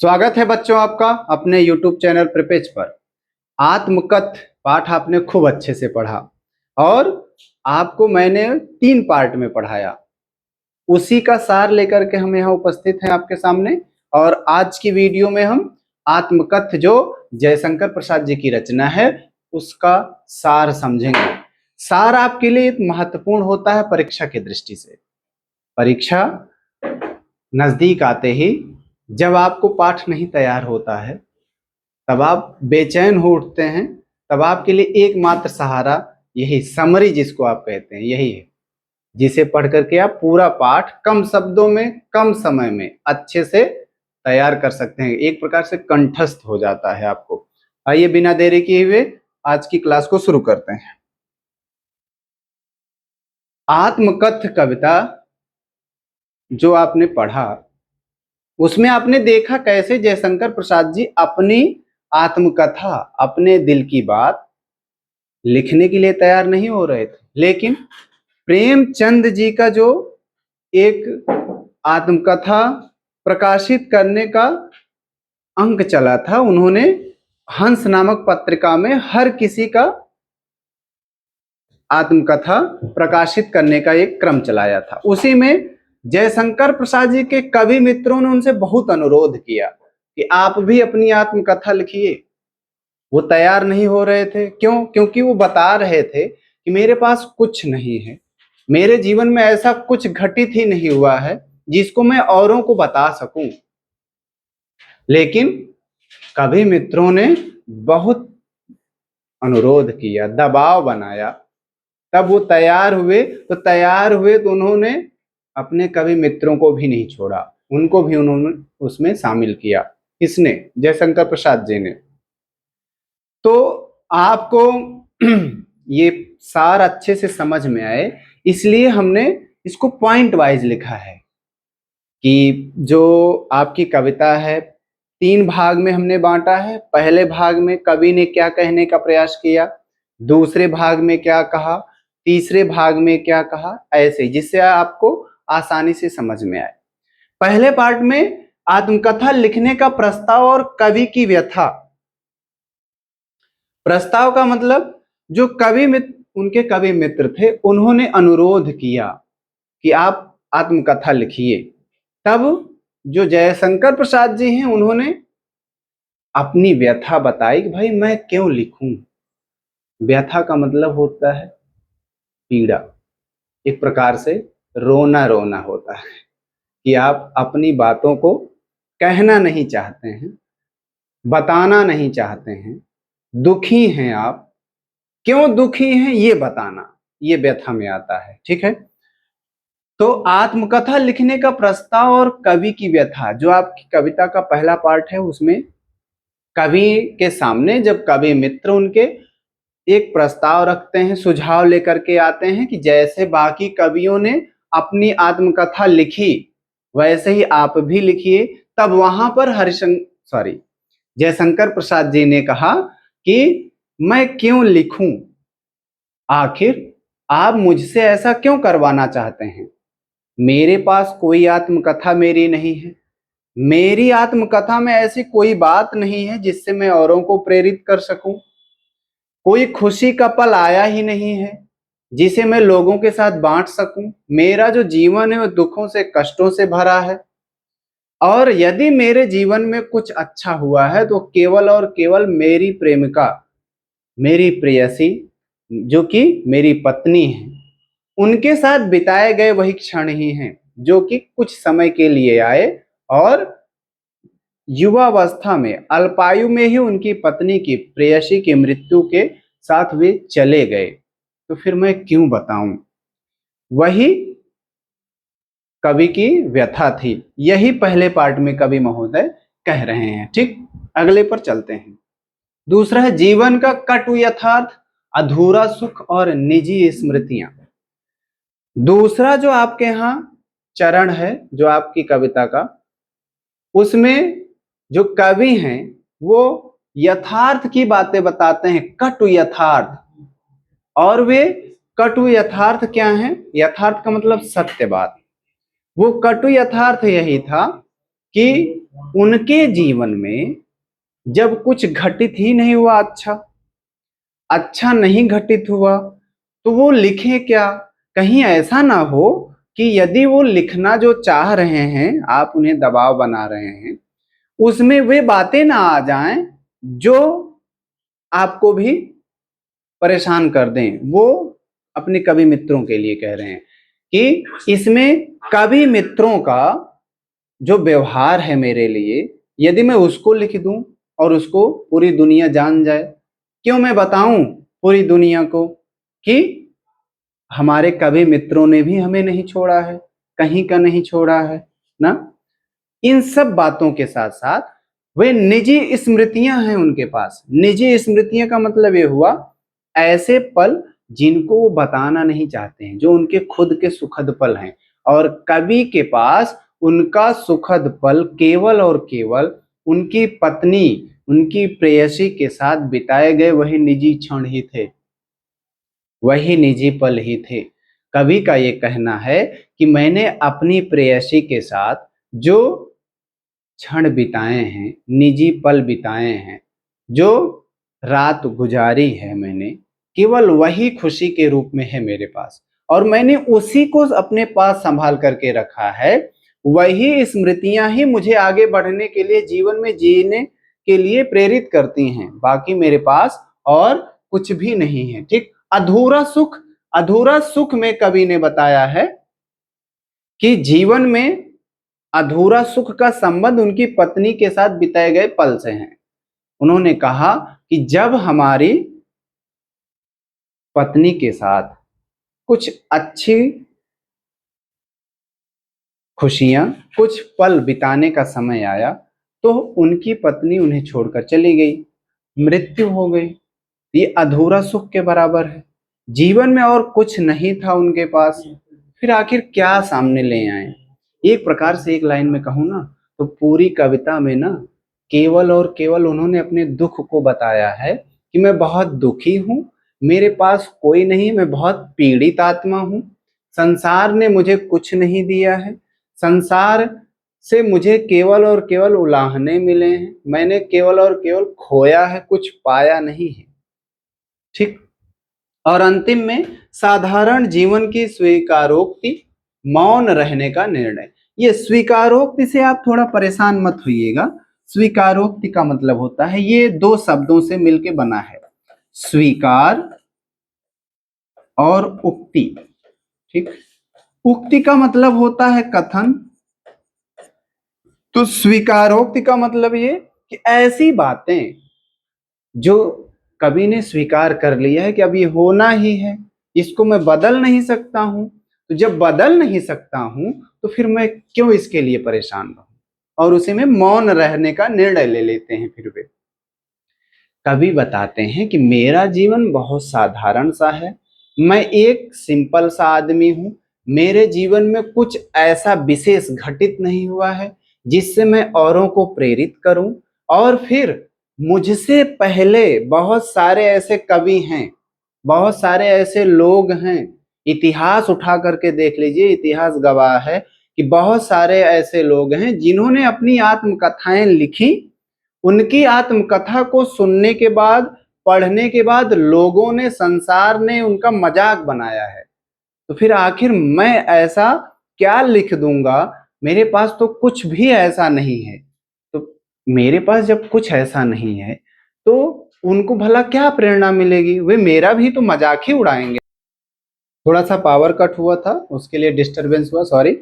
स्वागत है बच्चों आपका अपने YouTube चैनल प्रिपेज पर। आत्मकथ पाठ आपने खूब अच्छे से पढ़ा और आपको मैंने 3 पार्ट में पढ़ाया। उसी का सार लेकर के हम यहाँ उपस्थित हैं आपके सामने। और आज की वीडियो में हम आत्मकथ जो जयशंकर प्रसाद जी की रचना है उसका सार समझेंगे। सार आपके लिए महत्वपूर्ण होता है परीक्षा की दृष्टि से। परीक्षा नजदीक आते ही जब आपको पाठ नहीं तैयार होता है तब आप बेचैन हो उठते हैं, तब आपके लिए एकमात्र सहारा यही समरी जिसको आप कहते हैं यही है, जिसे पढ़ करके आप पूरा पाठ कम शब्दों में कम समय में अच्छे से तैयार कर सकते हैं। एक प्रकार से कंठस्थ हो जाता है आपको। आइए बिना देरी किए हुए आज की क्लास को शुरू करते हैं। आत्मकथ कविता जो आपने पढ़ा उसमें आपने देखा कैसे जयशंकर प्रसाद जी अपनी आत्मकथा, अपने दिल की बात लिखने के लिए तैयार नहीं हो रहे थे, लेकिन प्रेमचंद जी का जो एक आत्मकथा प्रकाशित करने का अंक चला था, उन्होंने हंस नामक पत्रिका में हर किसी का आत्मकथा प्रकाशित करने का एक क्रम चलाया था। उसी में जयशंकर प्रसाद जी के कवि मित्रों ने उनसे बहुत अनुरोध किया कि आप भी अपनी आत्मकथा लिखिए। वो तैयार नहीं हो रहे थे। क्यों? क्योंकि वो बता रहे थे कि मेरे पास कुछ नहीं है, मेरे जीवन में ऐसा कुछ घटित ही नहीं हुआ है जिसको मैं औरों को बता सकूं। लेकिन कवि मित्रों ने बहुत अनुरोध किया, दबाव बनाया, तब वो तैयार हुए। तो उन्होंने अपने कवि मित्रों को भी नहीं छोड़ा, उनको भी उन्होंने उसमें शामिल किया। किसने? जयशंकर प्रसाद जी ने। तो आपको ये सार अच्छे से समझ में आए इसलिए हमने इसको पॉइंट वाइज लिखा है कि जो आपकी कविता है 3 भाग में हमने बांटा है। पहले भाग में कवि ने क्या कहने का प्रयास किया, दूसरे भाग में क्या कहा, तीसरे भाग में क्या कहा, ऐसे जिससे आपको आसानी से समझ में आए। पहले पार्ट में आत्मकथा लिखने का प्रस्ताव और कवि की व्यथा। प्रस्ताव का मतलब जो कवि मित्र, उनके कवि मित्र थे, उन्होंने अनुरोध किया कि आप आत्मकथा लिखिए। तब जो जयशंकर प्रसाद जी हैं उन्होंने अपनी व्यथा बताई कि भाई मैं क्यों लिखूं। व्यथा का मतलब होता है पीड़ा, एक प्रकार से रोना रोना होता है कि आप अपनी बातों को कहना नहीं चाहते हैं, बताना नहीं चाहते हैं, दुखी हैं आप। क्यों दुखी हैं ये बताना, ये व्यथा में आता है। ठीक है। तो आत्मकथा लिखने का प्रस्ताव और कवि की व्यथा, जो आपकी कविता का पहला पार्ट है, उसमें कवि के सामने जब कवि मित्र उनके एक प्रस्ताव रखते हैं, सुझाव लेकर के आते हैं कि जैसे बाकी कवियों ने अपनी आत्मकथा लिखी वैसे ही आप भी लिखिए। तब वहां पर जयशंकर प्रसाद जी ने कहा कि मैं क्यों लिखूं, आखिर आप मुझसे ऐसा क्यों करवाना चाहते हैं। मेरे पास कोई आत्मकथा मेरी नहीं है, मेरी आत्मकथा में ऐसी कोई बात नहीं है जिससे मैं औरों को प्रेरित कर सकूं। कोई खुशी का पल आया ही नहीं है जिसे मैं लोगों के साथ बांट सकूं। मेरा जो जीवन है वो दुखों से, कष्टों से भरा है। और यदि मेरे जीवन में कुछ अच्छा हुआ है तो केवल और केवल मेरी प्रेमिका, मेरी प्रेयसी, जो कि मेरी पत्नी है, उनके साथ बिताए गए वही क्षण ही हैं जो कि कुछ समय के लिए आए और युवावस्था में, अल्पायु में ही उनकी पत्नी की, प्रेयसी की मृत्यु के साथ वे चले गए। तो फिर मैं क्यों बताऊं। वही कवि की व्यथा थी। यही पहले पार्ट में कवि महोदय कह रहे हैं। ठीक, अगले पर चलते हैं। दूसरा है जीवन का कटु यथार्थ, अधूरा सुख और निजी स्मृतियां। दूसरा जो आपके यहाँ चरण है जो आपकी कविता का, उसमें जो कवि हैं वो यथार्थ की बातें बताते हैं, कटु यथार्थ। और वे कटु यथार्थ क्या है? यथार्थ का मतलब सत्य बात। वो कटु यथार्थ यही था कि उनके जीवन में जब कुछ घटित ही नहीं हुआ, अच्छा नहीं घटित हुआ, तो वो लिखे क्या? कहीं ऐसा ना हो कि यदि वो लिखना जो चाह रहे हैं, आप उन्हें दबाव बना रहे हैं, उसमें वे बातें ना आ जाएं जो आपको भी परेशान कर दें। वो अपने कवि मित्रों के लिए कह रहे हैं कि इसमें कवि मित्रों का जो व्यवहार है मेरे लिए, यदि मैं उसको लिख दूं और उसको पूरी दुनिया जान जाए, क्यों मैं बताऊं पूरी दुनिया को कि हमारे कवि मित्रों ने भी हमें नहीं छोड़ा है, कहीं का नहीं छोड़ा है ना। इन सब बातों के साथ साथ वे निजी स्मृतियां हैं उनके पास। निजी स्मृतियां का मतलब ये हुआ ऐसे पल जिनको वो बताना नहीं चाहते हैं, जो उनके खुद के सुखद पल हैं। और कवि के पास उनका सुखद पल केवल और केवल उनकी पत्नी, उनकी प्रेयसी के साथ बिताए गए वही निजी क्षण ही थे, वही निजी पल ही थे। कवि का ये कहना है कि मैंने अपनी प्रेयसी के साथ जो क्षण बिताए हैं, निजी पल बिताए हैं, जो रात गुजारी है मैंने, केवल वही खुशी के रूप में है मेरे पास, और मैंने उसी को अपने पास संभाल करके रखा है। वही स्मृतियां ही मुझे आगे बढ़ने के लिए, जीवन में जीने के लिए प्रेरित करती हैं। बाकी मेरे पास और कुछ भी नहीं है। ठीक, अधूरा सुख में कवि ने बताया है कि जीवन में अधूरा सुख का संबंध उनकी पत्नी के साथ बिताए गए पल से है। उन्होंने कहा कि जब हमारी पत्नी के साथ कुछ अच्छी खुशियां, कुछ पल बिताने का समय आया, तो उनकी पत्नी उन्हें छोड़कर चली गई, मृत्यु हो गई। ये अधूरा सुख के बराबर है। जीवन में और कुछ नहीं था उनके पास, फिर आखिर क्या सामने ले आए? एक प्रकार से एक लाइन में कहूं ना, तो पूरी कविता में ना केवल और केवल उन्होंने अपने दुख को बताया है कि मैं बहुत दुखी हूं, मेरे पास कोई नहीं, मैं बहुत पीड़ित आत्मा हूं, संसार ने मुझे कुछ नहीं दिया है, संसार से मुझे केवल और केवल उलाहने मिले हैं, मैंने केवल और केवल खोया है, कुछ पाया नहीं है। ठीक। और अंतिम में साधारण जीवन की स्वीकारोक्ति, मौन रहने का निर्णय। ये स्वीकारोक्ति से आप थोड़ा परेशान मत होइएगा। स्वीकारोक्ति का मतलब होता है, ये दो शब्दों से मिलके बना है, स्वीकार और उक्ति। ठीक, उक्ति का मतलब होता है कथन, तो स्वीकारोक्ति का मतलब ये कि ऐसी बातें जो कवि ने स्वीकार कर लिया है कि अब ये होना ही है, इसको मैं बदल नहीं सकता हूं, तो जब बदल नहीं सकता हूं तो फिर मैं क्यों इसके लिए परेशान रहूं, और उसी में मौन रहने का निर्णय ले लेते हैं। फिर वे कवि बताते हैं कि मेरा जीवन बहुत साधारण सा है, मैं एक सिंपल सा आदमी हूं, मेरे जीवन में कुछ ऐसा विशेष घटित नहीं हुआ है जिससे मैं औरों को प्रेरित करूं। और फिर मुझसे पहले बहुत सारे ऐसे कवि हैं, बहुत सारे ऐसे लोग हैं, इतिहास उठा करके देख लीजिए, इतिहास गवाह है कि बहुत सारे ऐसे लोग हैं जिन्होंने अपनी आत्मकथाएं लिखी। उनकी आत्मकथा को सुनने के बाद, पढ़ने के बाद लोगों ने, संसार ने उनका मजाक बनाया है। तो फिर आखिर मैं ऐसा क्या लिख दूंगा? मेरे पास तो कुछ भी ऐसा नहीं है। तो मेरे पास जब कुछ ऐसा नहीं है तो उनको भला क्या प्रेरणा मिलेगी? वे मेरा भी तो मजाक ही उड़ाएंगे। थोड़ा सा पावर कट हुआ था, उसके लिए डिस्टरबेंस हुआ, सॉरी।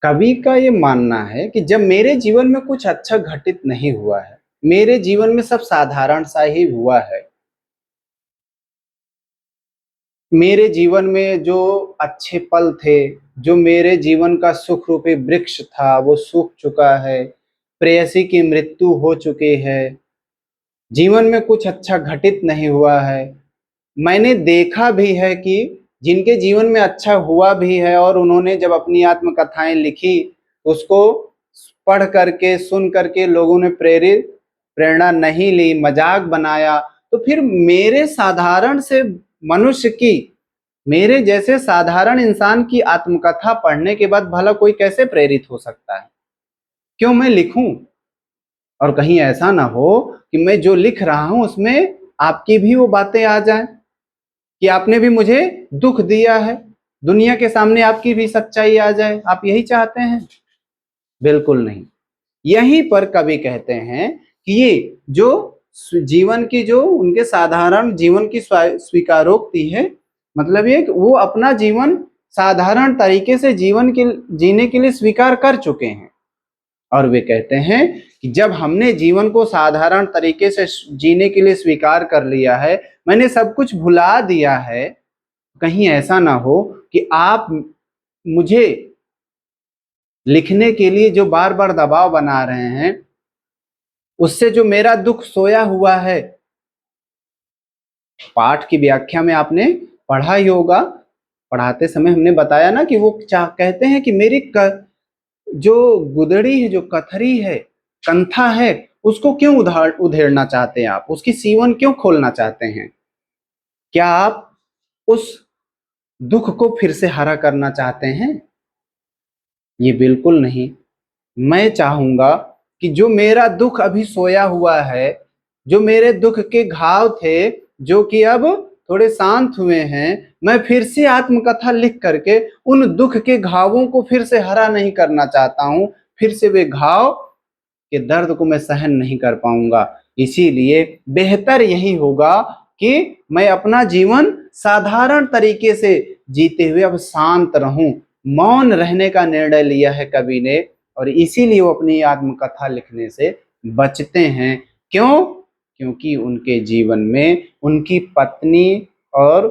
कवि का ये मानना है कि जब मेरे जीवन में कुछ अच्छा घटित नहीं हुआ है, मेरे जीवन में सब साधारण सा ही हुआ है, मेरे जीवन में जो अच्छे पल थे, जो मेरे जीवन का सुख रूपी वृक्ष था, वो सूख चुका है, प्रेयसी की मृत्यु हो चुकी है, जीवन में कुछ अच्छा घटित नहीं हुआ है। मैंने देखा भी है कि जिनके जीवन में अच्छा हुआ भी है और उन्होंने जब अपनी आत्मकथाएं लिखी, उसको पढ़ करके, सुन करके लोगों ने प्रेरणा नहीं ली, मजाक बनाया, तो फिर मेरे साधारण से मनुष्य की, मेरे जैसे साधारण इंसान की आत्मकथा पढ़ने के बाद भला कोई कैसे प्रेरित हो सकता है? क्यों मैं लिखूं, और कहीं ऐसा ना हो कि मैं जो लिख रहा हूं उसमें आपकी भी वो बातें आ जाएं कि आपने भी मुझे दुख दिया है, दुनिया के सामने आपकी भी सच्चाई आ जाए। आप यही चाहते हैं? बिल्कुल नहीं। यहीं पर कवि कहते हैं कि ये जो जीवन की जो उनके साधारण जीवन की स्वीकारोक्ति है, मतलब ये वो अपना जीवन साधारण तरीके से जीवन के जीने के लिए स्वीकार कर चुके हैं। और वे कहते हैं कि जब हमने जीवन को साधारण तरीके से जीने के लिए स्वीकार कर लिया है, मैंने सब कुछ भुला दिया है, कहीं ऐसा ना हो कि आप मुझे लिखने के लिए जो बार बार दबाव बना रहे हैं, उससे जो मेरा दुख सोया हुआ है। पाठ की व्याख्या में आपने पढ़ा ही होगा, पढ़ाते समय हमने बताया ना कि वो कहते हैं कि मेरी जो गुदड़ी है, जो कथरी है, कंथा है, उसको क्यों उधेड़ना चाहते हैं आप, उसकी सीवन क्यों खोलना चाहते हैं? क्या आप उस दुख को फिर से हरा करना चाहते हैं? ये बिल्कुल नहीं। मैं चाहूंगा कि जो मेरा दुख अभी सोया हुआ है, जो मेरे दुख के घाव थे, जो कि अब थोड़े शांत हुए हैं, मैं फिर से आत्मकथा लिख करके उन दुख के घावों को फिर से हरा नहीं करना चाहता हूं। फिर से वे घाव के दर्द को मैं सहन नहीं कर पाऊंगा। इसीलिए बेहतर यही होगा कि मैं अपना जीवन साधारण तरीके से जीते हुए अब शांत रहूं। मौन रहने का निर्णय लिया है कवि ने, और इसीलिए वो अपनी आत्मकथा लिखने से बचते हैं। क्यों? क्योंकि उनके जीवन में उनकी पत्नी और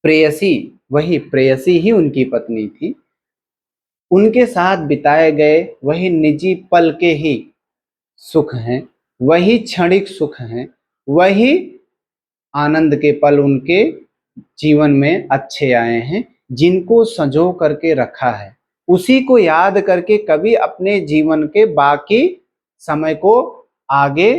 प्रेयसी, वही प्रेयसी ही उनकी पत्नी थी, उनके साथ बिताए गए वही निजी पल के ही सुख हैं, वही क्षणिक सुख हैं, वही आनंद के पल उनके जीवन में अच्छे आए हैं, जिनको संजो करके रखा है। उसी को याद करके कवि अपने जीवन के बाकी समय को आगे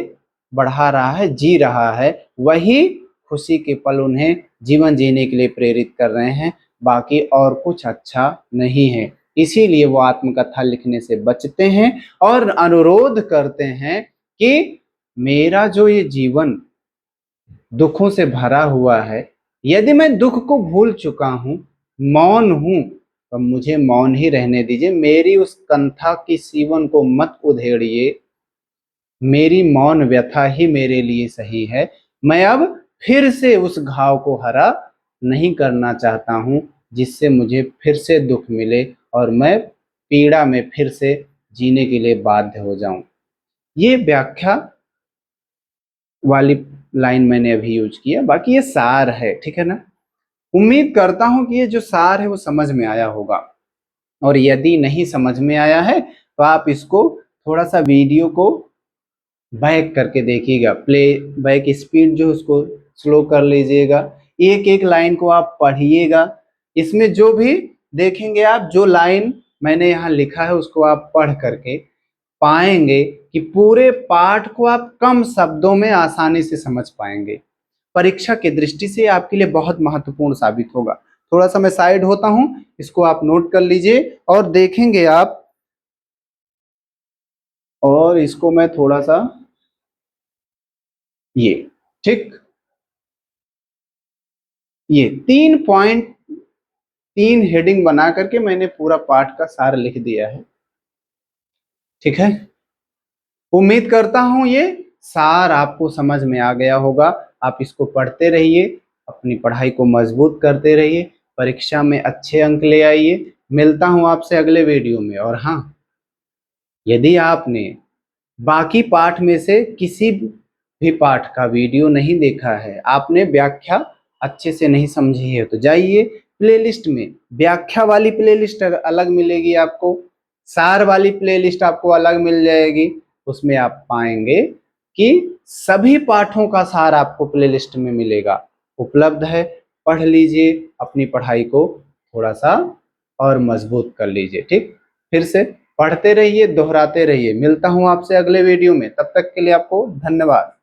बढ़ा रहा है, जी रहा है। वही खुशी के पल उन्हें जीवन जीने के लिए प्रेरित कर रहे हैं, बाकी और कुछ अच्छा नहीं है। इसीलिए वो आत्मकथा लिखने से बचते हैं और अनुरोध करते हैं कि मेरा जो ये जीवन दुखों से भरा हुआ है, यदि मैं दुख को भूल चुका हूं, मौन हूं, तो मुझे मौन ही रहने दीजिए। मेरी उस कंथा की सीवन को मत उधेड़िए। मेरी मौन व्यथा ही मेरे लिए सही है। मैं अब फिर से उस घाव को हरा नहीं करना चाहता हूं, जिससे मुझे फिर से दुख मिले और मैं पीड़ा में फिर से जीने के लिए बाध्य हो जाऊं। ये व्याख्या वाली लाइन मैंने अभी यूज किया, बाकी ये सार है, ठीक है ना। उम्मीद करता हूं कि ये जो सार है वो समझ में आया होगा, और यदि नहीं समझ में आया है तो आप इसको थोड़ा सा वीडियो को बैक करके देखिएगा, प्ले बैक स्पीड जो उसको स्लो कर लीजिएगा, एक एक लाइन को आप पढ़िएगा। इसमें जो भी देखेंगे आप, जो लाइन मैंने यहाँ लिखा है उसको आप पढ़ करके पाएंगे कि पूरे पाठ को आप कम शब्दों में आसानी से समझ पाएंगे। परीक्षा की दृष्टि से आपके लिए बहुत महत्वपूर्ण साबित होगा। थोड़ा सा मैं साइड होता हूं, इसको आप नोट कर लीजिए और देखेंगे आप। और इसको मैं थोड़ा सा ये, ठीक, ये 3 पॉइंट 3 हेडिंग बना करके मैंने पूरा पाठ का सार लिख दिया है, ठीक है। उम्मीद करता हूं ये सार आपको समझ में आ गया होगा। आप इसको पढ़ते रहिए, अपनी पढ़ाई को मजबूत करते रहिए, परीक्षा में अच्छे अंक ले आइए। मिलता हूं आपसे अगले वीडियो में। और हाँ, यदि आपने बाकी पाठ में से किसी भी पाठ का वीडियो नहीं देखा है, आपने व्याख्या अच्छे से नहीं समझी है, तो जाइए प्लेलिस्ट में, व्याख्या वाली प्लेलिस्ट अलग मिलेगी आपको, सार वाली प्लेलिस्ट आपको अलग मिल जाएगी। उसमें आप पाएंगे कि सभी पाठों का सार आपको प्लेलिस्ट में मिलेगा, उपलब्ध है। पढ़ लीजिए, अपनी पढ़ाई को थोड़ा सा और मजबूत कर लीजिए, ठीक। फिर से पढ़ते रहिए, दोहराते रहिए। मिलता हूं आपसे अगले वीडियो में, तब तक के लिए आपको धन्यवाद।